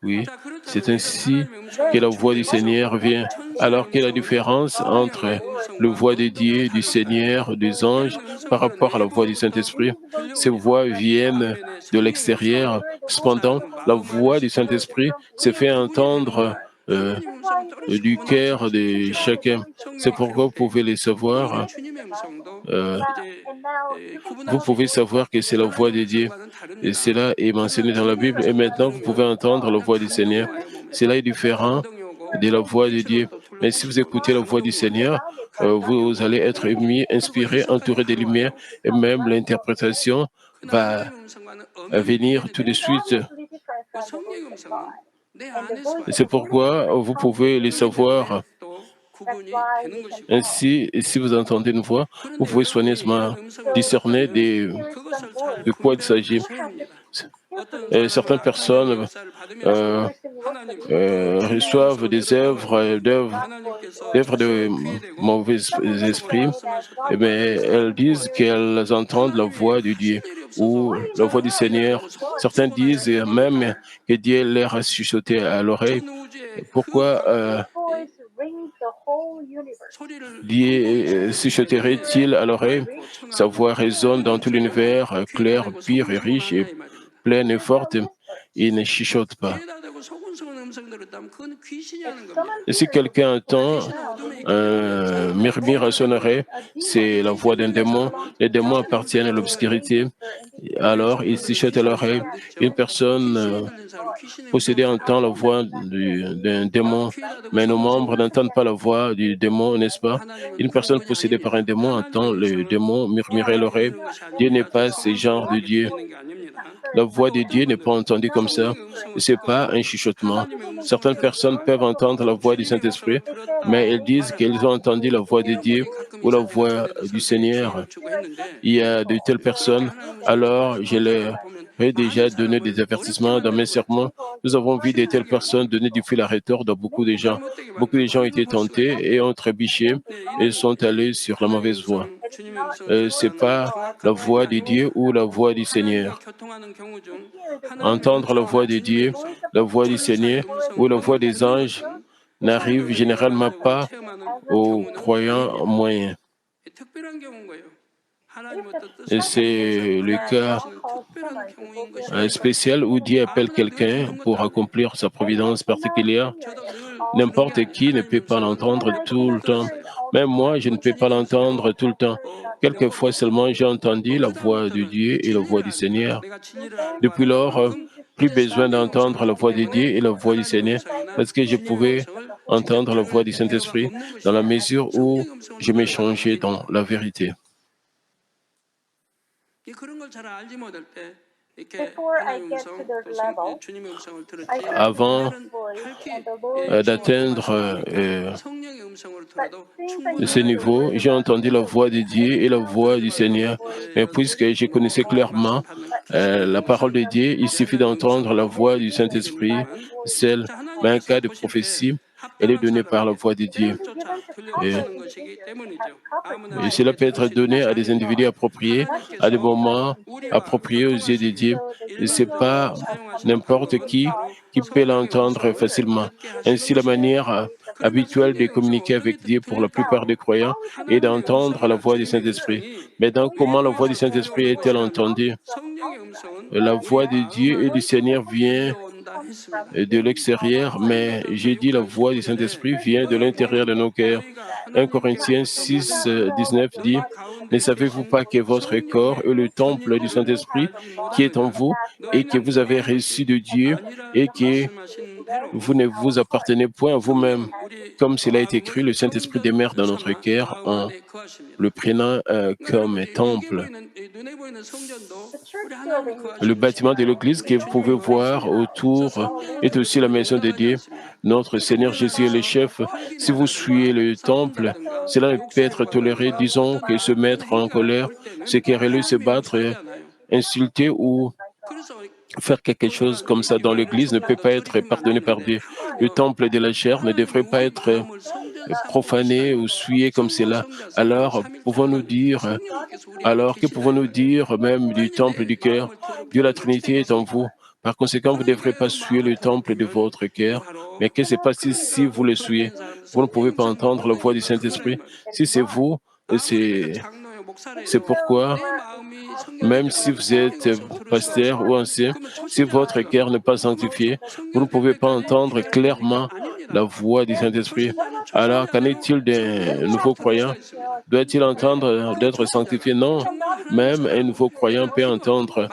Oui, c'est ainsi que la voix du Seigneur vient. Alors que la différence entre la voix de Dieu, du Seigneur, des anges, par rapport à la voix du Saint-Esprit, ces voix viennent de l'extérieur. Cependant, la voix du Saint-Esprit se fait entendre du cœur de chacun. C'est pourquoi vous pouvez les savoir. Vous pouvez savoir que c'est la voix de Dieu. Et cela est mentionné dans la Bible. Et maintenant, vous pouvez entendre la voix du Seigneur. Cela est différent de la voix de Dieu. Mais si vous écoutez la voix du Seigneur, vous allez être ému, inspiré, entouré de lumière. Et même l'interprétation va venir tout de suite. C'est pourquoi vous pouvez les savoir. Ainsi, si vous entendez une voix, vous pouvez soigneusement discerner de quoi il s'agit. Certaines personnes reçoivent des œuvres de mauvais esprits, mais elles disent qu'elles entendent la voix de Dieu ou la voix du Seigneur. Certains disent même que Dieu leur a chuchoté à l'oreille. Pourquoi Dieu chuchoterait-il à l'oreille? Sa voix résonne dans tout l'univers, claire, pure et riche et pleine et forte. Il ne chuchote pas. Et si quelqu'un entend un murmure à son oreille, c'est la voix d'un démon. Les démons appartiennent à l'obscurité. Alors, il chuchote à l'oreille. Une personne possédée entend la voix d'un démon, mais nos membres n'entendent pas la voix du démon, n'est-ce pas? Une personne possédée par un démon entend le démon murmurer à l'oreille. Dieu n'est pas ce genre de Dieu. La voix de Dieu n'est pas entendue comme ça. Ce n'est pas un chuchotement. Certaines personnes peuvent entendre la voix du Saint-Esprit, mais elles disent qu'elles ont entendu la voix de Dieu ou la voix du Seigneur. Il y a de telles personnes, alors je leur ai déjà donné des avertissements dans mes sermons. Nous avons vu de telles personnes donner du fil à retordre à beaucoup de gens. Beaucoup de gens ont été tentés et ont trébuché et sont allés sur la mauvaise voie. Ce n'est pas la voix de Dieu ou la voix du Seigneur. Entendre la voix de Dieu, la voix du Seigneur ou la voix des anges n'arrive généralement pas aux croyants moyens. Et c'est le cas spécial où Dieu appelle quelqu'un pour accomplir sa providence particulière. N'importe qui ne peut pas l'entendre tout le temps. Même moi, je ne peux pas l'entendre tout le temps. Quelquefois seulement, j'ai entendu la voix de Dieu et la voix du Seigneur. Depuis lors, plus besoin d'entendre la voix de Dieu et la voix du Seigneur, parce que je pouvais entendre la voix du Saint-Esprit dans la mesure où je m'échangeais dans la vérité. Avant d'atteindre ce niveau, j'ai entendu la voix de Dieu et la voix du Seigneur. Mais puisque je connaissais clairement la parole de Dieu, il suffit d'entendre la voix du Saint-Esprit, celle, mais un cas de prophétie, elle est donnée par la voix de Dieu. Et cela peut être donné à des individus appropriés, à des moments appropriés aux yeux de Dieu. Et ce n'est pas n'importe qui peut l'entendre facilement. Ainsi, la manière habituelle de communiquer avec Dieu pour la plupart des croyants est d'entendre la voix du Saint-Esprit. Mais donc, comment la voix du Saint-Esprit est-elle entendue? La voix de Dieu et du Seigneur vient de l'extérieur, mais j'ai dit la voix du Saint-Esprit vient de l'intérieur de nos cœurs. 1 Corinthiens 6, 19 dit, « Ne savez-vous pas que votre corps est le temple du Saint-Esprit qui est en vous et que vous avez reçu de Dieu et que vous ne vous appartenez point à vous-même. » Comme cela est écrit, le Saint-Esprit demeure dans notre cœur en le prenant comme temple. Le bâtiment de l'Église que vous pouvez voir autour est aussi la maison de Dieu. Notre Seigneur Jésus est le chef. Si vous suivez le temple, cela ne peut être toléré. Disons que se mettre en colère, se quereller, se battre, insulter ou faire quelque chose comme ça dans l'Église ne peut pas être pardonné par Dieu. Le temple de la chair ne devrait pas être profané ou souillé comme cela. Alors, que pouvons-nous dire même du temple du cœur? Dieu la Trinité est en vous. Par conséquent, vous ne devrez pas souiller le temple de votre cœur. Mais qu'est-ce qui se passe si vous le souillez? Vous ne pouvez pas entendre la voix du Saint-Esprit. Si c'est vous, c'est pourquoi, même si vous êtes pasteur ou ancien, si votre cœur n'est pas sanctifié, vous ne pouvez pas entendre clairement la voix du Saint-Esprit. Alors, qu'en est-il d'un nouveau croyant? Doit-il entendre d'être sanctifié? Non. Même un nouveau croyant peut entendre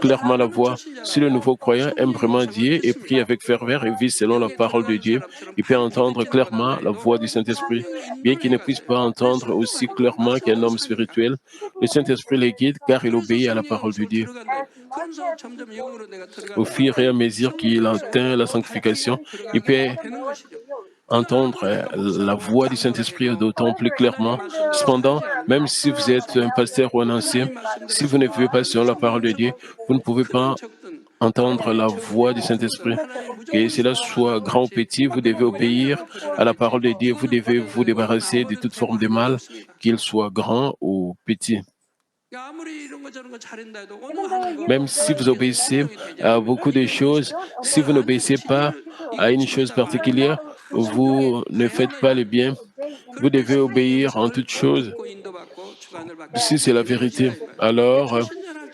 clairement la voix. Si le nouveau croyant aime vraiment Dieu et prie avec ferveur et vit selon la parole de Dieu, il peut entendre clairement la voix du Saint-Esprit. Bien qu'il ne puisse pas entendre aussi clairement qu'un homme spirituel, le Saint-Esprit le guide car il obéit à la parole de Dieu. Au fur et à mesure qu'il atteint la sanctification, il peut entendre la voix du Saint-Esprit d'autant plus clairement. Cependant, même si vous êtes un pasteur ou un ancien, si vous ne vivez pas selon la parole de Dieu, vous ne pouvez pas entendre la voix du Saint-Esprit. Que cela soit grand ou petit, vous devez obéir à la parole de Dieu. Vous devez vous débarrasser de toute forme de mal, qu'il soit grand ou petit. Même si vous obéissez à beaucoup de choses, si vous n'obéissez pas à une chose particulière, vous ne faites pas le bien. Vous devez obéir en toutes choses. Si c'est la vérité, alors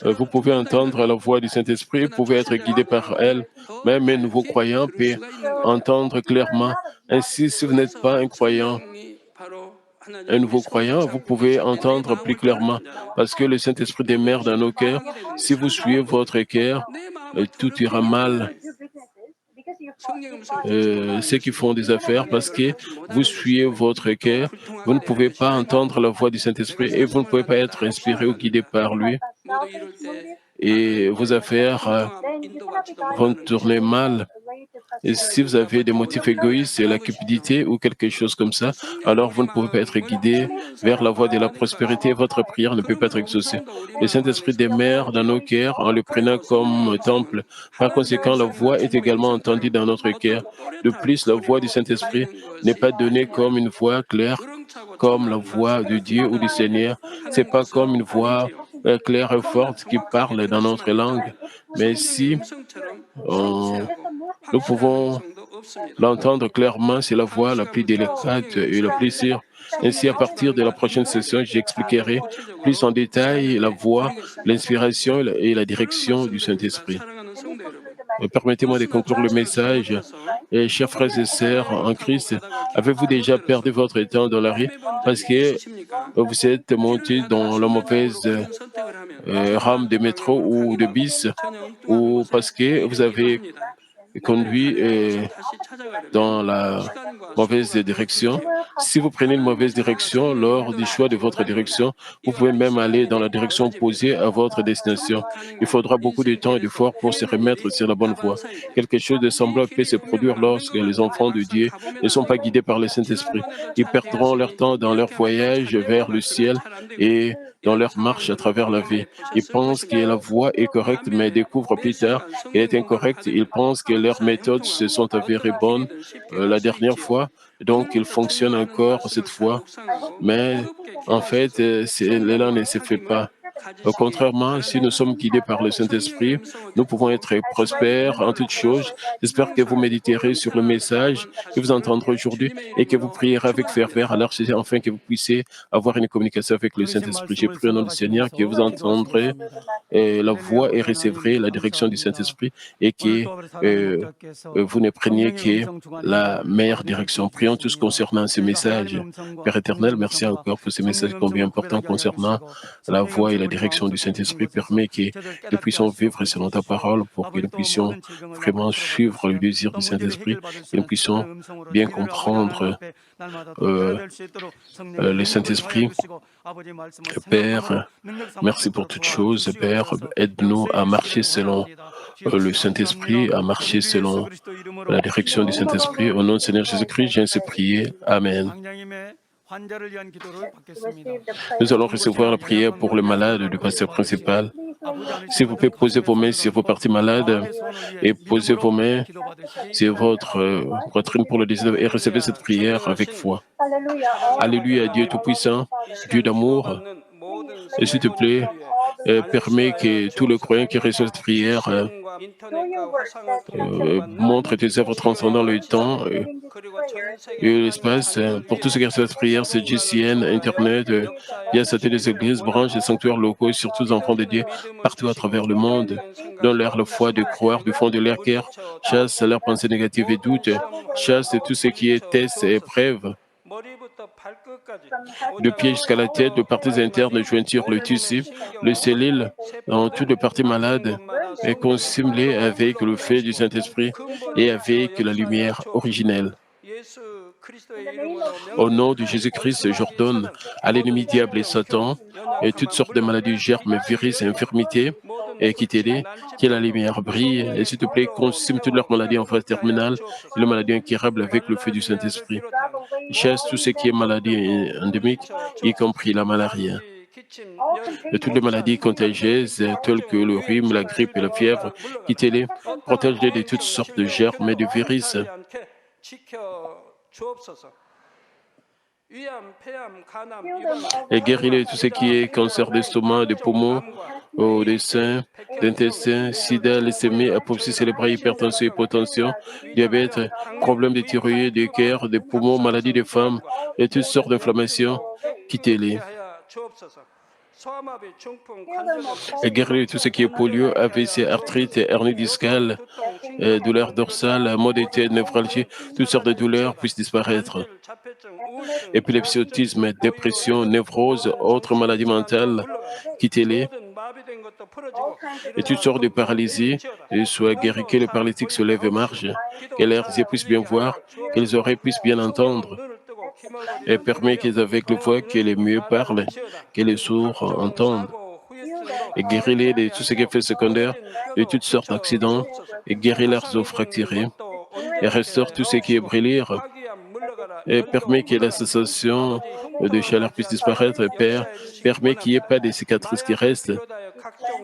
vous pouvez entendre la voix du Saint-Esprit, vous pouvez être guidé par elle. Même un nouveau croyant peut entendre clairement. Ainsi, si vous n'êtes pas un croyant, un nouveau croyant, vous pouvez entendre plus clairement parce que le Saint-Esprit demeure dans nos cœurs. Si vous suivez votre cœur, tout ira mal. Ceux qui font des affaires, parce que vous suivez votre cœur, vous ne pouvez pas entendre la voix du Saint-Esprit et vous ne pouvez pas être inspiré ou guidé par lui. Et vos affaires vont tourner mal. Et si vous avez des motifs égoïstes, la cupidité ou quelque chose comme ça, alors vous ne pouvez pas être guidé vers la voie de la prospérité. Votre prière ne peut pas être exaucée. Le Saint-Esprit demeure dans nos cœurs en le prenant comme temple. Par conséquent, la voix est également entendue dans notre cœur. De plus, la voix du Saint-Esprit n'est pas donnée comme une voix claire, comme la voix de Dieu ou du Seigneur. Ce n'est pas comme une voix claire et forte qui parle dans notre langue. Mais si nous pouvons L'entendre clairement, c'est la voix la plus délicate et la plus sûre. Ainsi, à partir de la prochaine session, j'expliquerai plus en détail la voix, l'inspiration et la direction du Saint-Esprit. Permettez-moi de conclure le message. Et chers frères et sœurs en Christ, avez-vous déjà perdu votre temps dans la rue parce que vous êtes monté dans la mauvaise rame de métro ou de bus ou parce que vous avez conduit dans la mauvaise direction? Si vous prenez une mauvaise direction lors du choix de votre direction, vous pouvez même aller dans la direction opposée à votre destination. Il faudra beaucoup de temps et d'efforts pour se remettre sur la bonne voie. Quelque chose de semblable peut se produire lorsque les enfants de Dieu ne sont pas guidés par le Saint-Esprit. Ils perdront leur temps dans leur voyage vers le ciel et dans leur marche à travers la vie. Ils pensent que la voie est correcte, mais découvrent plus tard qu'elle est incorrecte. Ils pensent que leurs méthodes se sont avérées bonnes la dernière fois, donc ils fonctionnent encore cette fois. Mais en fait, l'élan ne se fait pas. Contrairement, si nous sommes guidés par le Saint-Esprit, nous pouvons être prospères en toutes choses. J'espère que vous méditerez sur le message que vous entendrez aujourd'hui et que vous prierez avec ferveur, alors afin que vous puissiez avoir une communication avec le Saint-Esprit. J'ai prié au nom du Seigneur que vous entendrez la voix et recevrez la direction du Saint-Esprit et que vous ne preniez que la meilleure direction. Prions tous concernant ce message. Père éternel, merci encore pour ce message combien important concernant la voix et la direction du Saint-Esprit. Permet que nous puissions vivre selon ta parole pour que nous puissions vraiment suivre le désir du Saint-Esprit, que nous puissions bien comprendre le Saint-Esprit. Père, merci pour toutes choses. Père, aide-nous à marcher selon le Saint-Esprit, à marcher selon la direction du Saint-Esprit. Au nom du Seigneur Jésus-Christ, j'ai ainsi prié. Amen. Nous allons recevoir la prière pour le malade du pasteur principal. S'il vous plaît, posez vos mains sur vos parties malades et posez vos mains sur votre poitrine pour le désir et recevez cette prière avec foi. Alléluia, Dieu Tout-Puissant, Dieu d'amour. Et s'il te plaît, permets que tous les croyants qui reçoivent cette prière montrent tes œuvres transcendant le temps et l'espace. Pour tous ceux qui reçoivent cette prière, c'est GCN, Internet, via satellite des églises, branches et sanctuaires locaux et surtout les enfants de Dieu partout à travers le monde. Donne-leur la foi de croire du fond de leur cœur, chasse leurs pensées négatives et doutes, chasse tout ce qui est test et épreuve. De pied jusqu'à la tête, de parties internes, jointures, le tissu, le cellule, dans toutes les parties malades, et consume-les avec le feu du Saint-Esprit et avec la lumière originelle. Au nom de Jésus-Christ, j'ordonne à l'ennemi diable et Satan et toutes sortes de maladies, germes, virus et infirmités, et quittez-les, que la lumière brille, et s'il te plaît, consume toutes leurs maladies en phase terminale et les maladies incurables avec le feu du Saint-Esprit. Chasse tout ce qui est maladie endémique, y compris la malaria. Et toutes les maladies contagieuses, telles que le rhume, la grippe et la fièvre, quittez-les, protège-les de toutes sortes de germes et de virus. Et guéris-les tout ce qui est cancer d'estomac, des poumons, des seins, d'intestin, sida, leucémie, apoplexie cérébrale, hypertension, hypotension, diabète, problèmes de thyroïde, de cœur, des poumons, maladies des femmes et toutes sortes d'inflammations. Quittez-les. Et guérir tout ce qui est polio, AVC, arthrite, hernie discale, douleurs dorsales, maux de tête, névralgie, toutes sortes de douleurs puissent disparaître. Épilepsie, autisme, dépression, névrose, autres maladies mentales, quittez-les. Et toutes sortes de paralysies, soient guéris, que les paralytiques se lèvent et marchent, que leurs yeux puissent bien voir, que les oreilles puissent bien entendre. Et permet qu'ils avec le voix, que les muets parlent, que les sourds entendent. Et guéris-les de tout ce qui est fait secondaire, de toutes sortes d'accidents, et guéris leurs os fracturés, et restaure tout ce qui est brûlé, et permet que la sensation de chaleur puisse disparaître, et Père, permet qu'il n'y ait pas de cicatrices qui restent,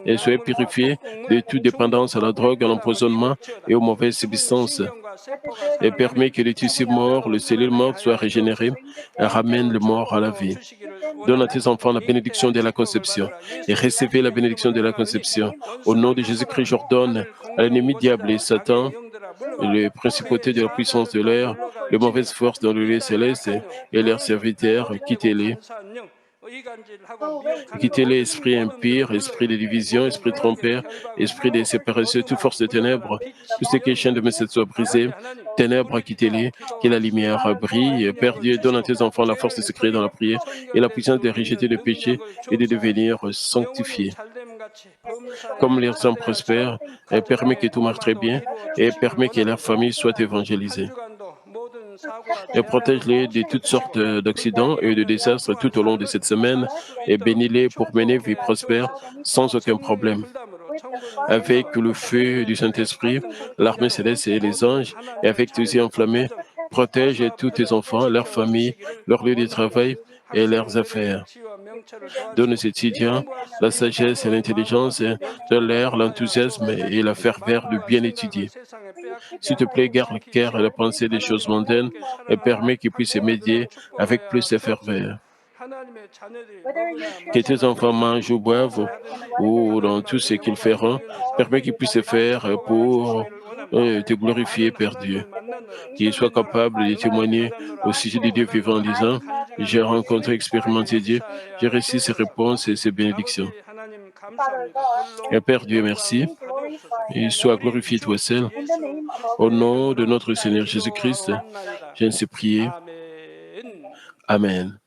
et soyez purifiés de toute dépendance à la drogue, à l'empoisonnement et aux mauvaises substances. Et permet que les tissus morts, les cellules mortes soient régénérées et ramène le mort à la vie. Donne à tes enfants la bénédiction de la conception et recevez la bénédiction de la conception. Au nom de Jésus-Christ, j'ordonne à l'ennemi diable et Satan les principautés de la puissance de l'air, les mauvaises forces dans le lieu céleste et leurs serviteurs, quittez-les. Quittez-les, esprit impur, esprit de division, esprit trompeur, esprit de séparation, toute force de ténèbres, tout ce qui est chaîne de mécène soit brisé. Ténèbres, quittez-les, que la lumière brille. Père Dieu, donne à tes enfants la force de se créer dans la prière et la puissance de rejeter le péché et de devenir sanctifiés. Comme leurs hommes prospèrent, et permet que tout marche très bien et permet que leur famille soit évangélisée. Et protège-les de toutes sortes d'accidents et de désastres tout au long de cette semaine et bénis-les pour mener une vie prospère sans aucun problème. Avec le feu du Saint-Esprit, l'armée céleste et les anges, et avec tes yeux enflammés, protège tous tes enfants, leurs familles, leur lieu de travail et leurs affaires. Donne aux étudiants la sagesse et l'intelligence, de l'air, l'enthousiasme et la ferveur de bien étudier. S'il te plaît, garde le cœur et la pensée des choses mondaines et permets qu'ils puissent médier avec plus de ferveur. Que tes enfants mangent ou boivent ou dans tout ce qu'ils feront, permets qu'ils puissent faire pour te glorifier, Père Dieu. Qu'ils soient capables de témoigner au sujet de Dieu vivant en disant, j'ai rencontré, expérimenté Dieu, j'ai reçu ses réponses et ses bénédictions. Et Père Dieu, merci. Et sois glorifié toi seul. Au nom de notre Seigneur Jésus-Christ, j'ai ainsi prié. Amen.